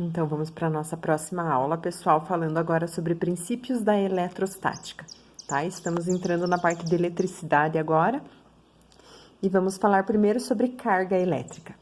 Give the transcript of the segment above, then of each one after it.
Então, vamos para a nossa próxima aula, pessoal, falando agora sobre princípios da eletrostática, tá? Estamos entrando na parte de eletricidade agora e vamos falar primeiro sobre carga elétrica.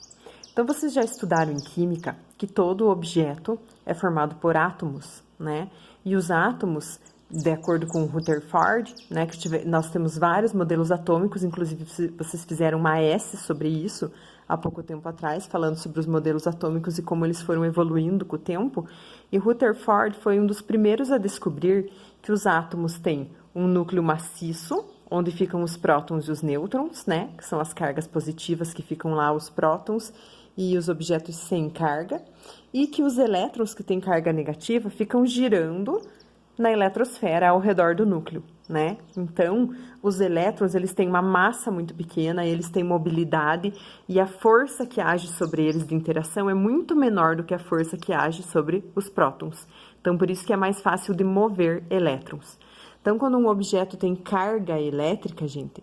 Então, vocês já estudaram em química que todo objeto é formado por átomos, né? E os átomos, de acordo com Rutherford, né, nós temos vários modelos atômicos, inclusive vocês fizeram uma S sobre isso há pouco tempo atrás, falando sobre os modelos atômicos e como eles foram evoluindo com o tempo. E Rutherford foi um dos primeiros a descobrir que os átomos têm um núcleo maciço, onde ficam os prótons e os nêutrons, né, que são as cargas positivas que ficam lá, os prótons e os objetos sem carga, e que os elétrons que têm carga negativa ficam girando na eletrosfera ao redor do núcleo, né? Então, os elétrons, eles têm uma massa muito pequena, eles têm mobilidade e a força que age sobre eles de interação é muito menor do que a força que age sobre os prótons. Então, por isso que é mais fácil de mover elétrons. Então, quando um objeto tem carga elétrica, gente,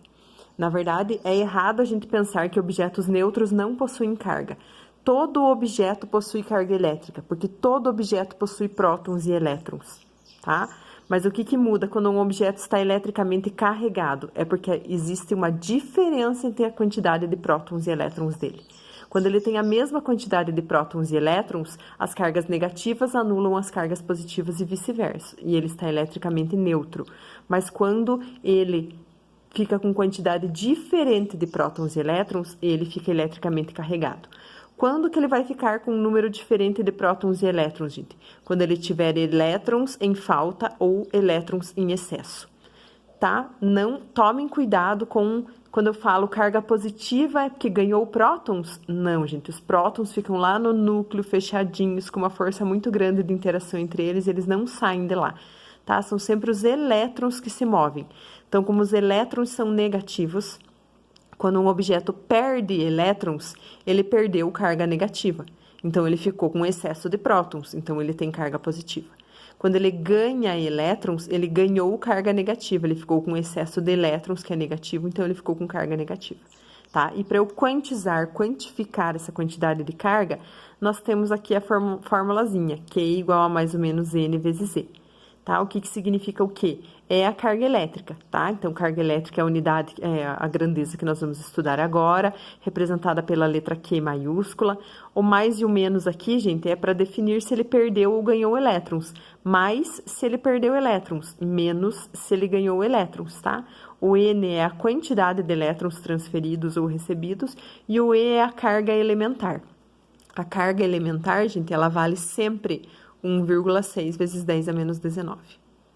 na verdade, é errado a gente pensar que objetos neutros não possuem carga. Todo objeto possui carga elétrica, porque todo objeto possui prótons e elétrons. Tá? Mas o que muda quando um objeto está eletricamente carregado? É porque existe uma diferença entre a quantidade de prótons e elétrons dele. Quando ele tem a mesma quantidade de prótons e elétrons, as cargas negativas anulam as cargas positivas e vice-versa, e ele está eletricamente neutro. Mas quando ele fica com quantidade diferente de prótons e elétrons, ele fica eletricamente carregado. Quando que ele vai ficar com um número diferente de prótons e elétrons, gente? Quando ele tiver elétrons em falta ou elétrons em excesso, tá? Não tomem cuidado com quando eu falo carga positiva é porque ganhou prótons. Não, gente, os prótons ficam lá no núcleo fechadinhos com uma força muito grande de interação entre eles, eles não saem de lá, tá? São sempre os elétrons que se movem. Então, como os elétrons são negativos, quando um objeto perde elétrons, ele perdeu carga negativa. Então, ele ficou com excesso de prótons, então ele tem carga positiva. Quando ele ganha elétrons, ele ganhou carga negativa, ele ficou com excesso de elétrons, que é negativo, então ele ficou com carga negativa. Tá? E para eu quantificar essa quantidade de carga, nós temos aqui a formulazinha, Q igual a mais ou menos N vezes E. Tá? O que significa o quê? É a carga elétrica, tá? Então, carga elétrica é a unidade, é a grandeza que nós vamos estudar agora, representada pela letra Q maiúscula. O mais e o menos aqui, gente, é para definir se ele perdeu ou ganhou elétrons. Mais se ele perdeu elétrons, menos se ele ganhou elétrons, tá? O N é a quantidade de elétrons transferidos ou recebidos e o E é a carga elementar. A carga elementar, gente, ela vale sempre 1,6 vezes 10 a menos 19,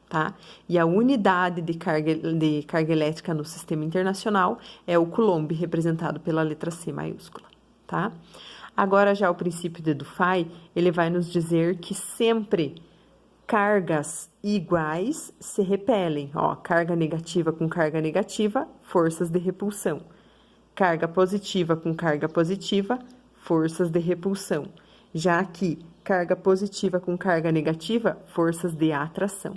tá? E a unidade de carga elétrica no sistema internacional é o coulomb, representado pela letra C maiúscula, tá? Agora, já o princípio de Dufay, ele vai nos dizer que sempre cargas iguais se repelem, ó, carga negativa com carga negativa, forças de repulsão. Carga positiva com carga positiva, forças de repulsão. Já aqui, carga positiva com carga negativa, forças de atração,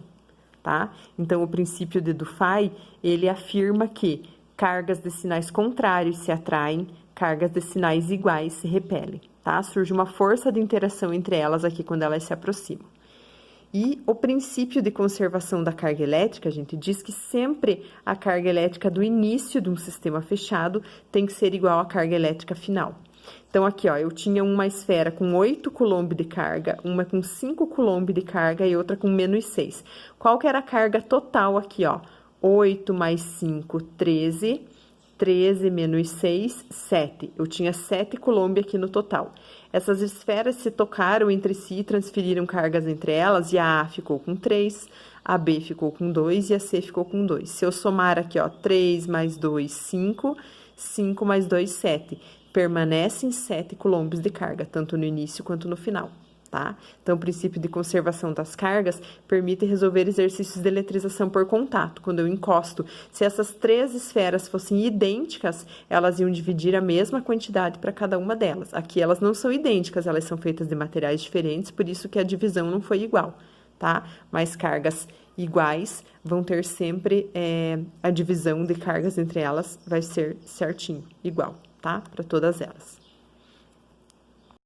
tá? Então, o princípio de Dufay, ele afirma que cargas de sinais contrários se atraem, cargas de sinais iguais se repelem, tá? Surge uma força de interação entre elas aqui quando elas se aproximam. E o princípio de conservação da carga elétrica, a gente diz que sempre a carga elétrica do início de um sistema fechado tem que ser igual à carga elétrica final. Então, aqui, ó, eu tinha uma esfera com 8 coulomb de carga, uma com 5 coulomb de carga e outra com menos 6. Qual que era a carga total aqui, ó? 8 mais 5, 13. 13 menos 6, 7. Eu tinha 7 coulomb aqui no total. Essas esferas se tocaram entre si e transferiram cargas entre elas, e a A ficou com 3, a B ficou com 2 e a C ficou com 2. Se eu somar aqui, ó, 3 mais 2, 5, 5 mais 2, 7. Permanecem 7 coulombs de carga, tanto no início quanto no final, tá? Então, o princípio de conservação das cargas permite resolver exercícios de eletrização por contato. Quando eu encosto, se essas 3 esferas fossem idênticas, elas iam dividir a mesma quantidade para cada uma delas. Aqui, elas não são idênticas, elas são feitas de materiais diferentes, por isso que a divisão não foi igual, tá? Mas cargas iguais vão ter sempre, a divisão de cargas entre elas vai ser certinho, igual, tá? Para todas elas.